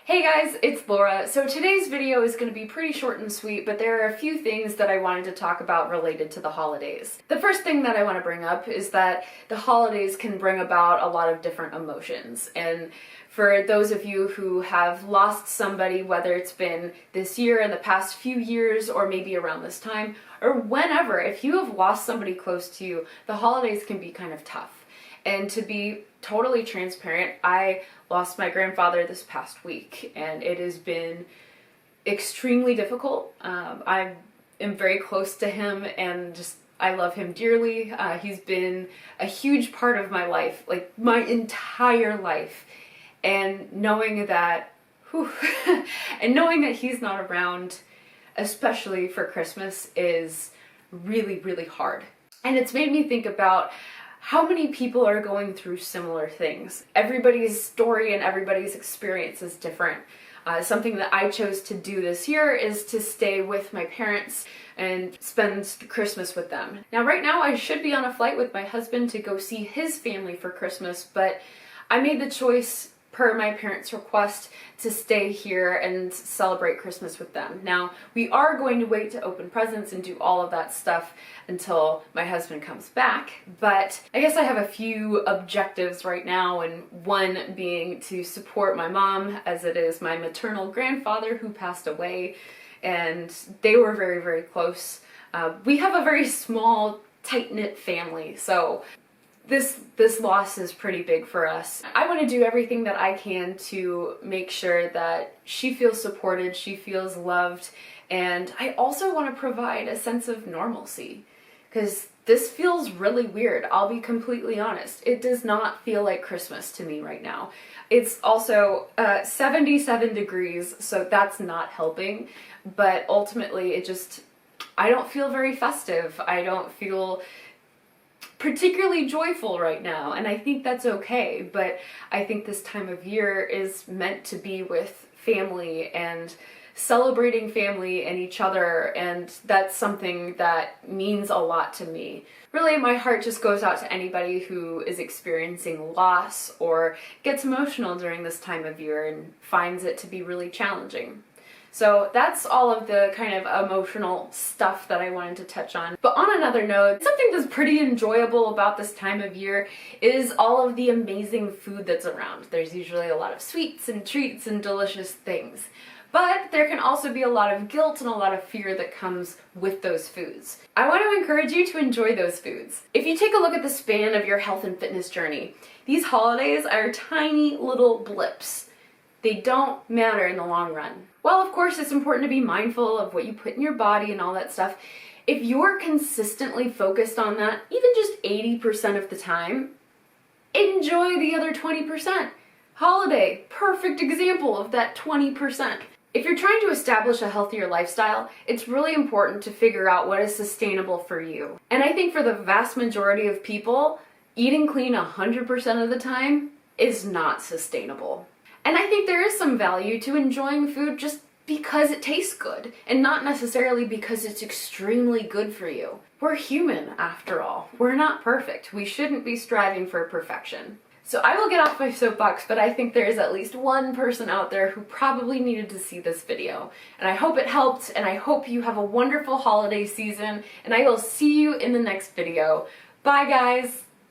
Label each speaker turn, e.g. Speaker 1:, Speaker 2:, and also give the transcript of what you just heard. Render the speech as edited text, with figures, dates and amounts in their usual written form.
Speaker 1: Hey guys, it's Laura. So today's video is going to be pretty short and sweet, but there are a few things that I wanted to talk about related to the holidays. The first thing that I want to bring up is that the holidays can bring about a lot of different emotions. And for those of you who have lost somebody, whether it's been this year, in the past few years, or maybe around this time, or whenever, if you have lost somebody close to you, the holidays can be kind of tough. And to be totally transparent, I lost my grandfather this past week, and it has been extremely difficult. I am very close to him, and I love him dearly. He's been a huge part of my life, like my entire life. And knowing that, and knowing that he's not around, especially for Christmas, is really, really hard. And it's made me think about how many people are going through similar things. Everybody's story and everybody's experience is different. Something that I chose to do this year is to stay with my parents and spend Christmas with them. Now, right now, I should be on a flight with my husband to go see his family for Christmas, but I made the choice, per my parents' request, to stay here and celebrate Christmas with them. Now, we are going to wait to open presents and do all of that stuff until my husband comes back, but I guess I have a few objectives right now, and one being to support my mom, as it is my maternal grandfather who passed away, and they were very, very close. We have a very small, tight-knit family, so this loss is pretty big for us. I want to do everything that I can to make sure that she feels supported, she feels loved, and I also want to provide a sense of normalcy, because this feels really weird. I'll be completely honest. It does not feel like Christmas to me right now. It's also 77 degrees, so that's not helping, but ultimately I don't feel very festive. I don't feel particularly joyful right now, and I think that's okay, but I think this time of year is meant to be with family and celebrating family and each other, and that's something that means a lot to me. Really, my heart just goes out to anybody who is experiencing loss or gets emotional during this time of year and finds it to be really challenging. So that's all of the kind of emotional stuff that I wanted to touch on. But on another note, something that's pretty enjoyable about this time of year is all of the amazing food that's around. There's usually a lot of sweets and treats and delicious things. But there can also be a lot of guilt and a lot of fear that comes with those foods. I want to encourage you to enjoy those foods. If you take a look at the span of your health and fitness journey, these holidays are tiny little blips. They don't matter in the long run. While of course it's important to be mindful of what you put in your body and all that stuff, if you're consistently focused on that, even just 80% of the time, enjoy the other 20%. Holiday, perfect example of that 20%. If you're trying to establish a healthier lifestyle, it's really important to figure out what is sustainable for you. And I think for the vast majority of people, eating clean 100% of the time is not sustainable. And I think there is some value to enjoying food just because it tastes good, and not necessarily because it's extremely good for you. We're human, after all. We're not perfect. We shouldn't be striving for perfection. So I will get off my soapbox, but I think there is at least one person out there who probably needed to see this video. And I hope it helped, and I hope you have a wonderful holiday season, and I will see you in the next video. Bye, guys!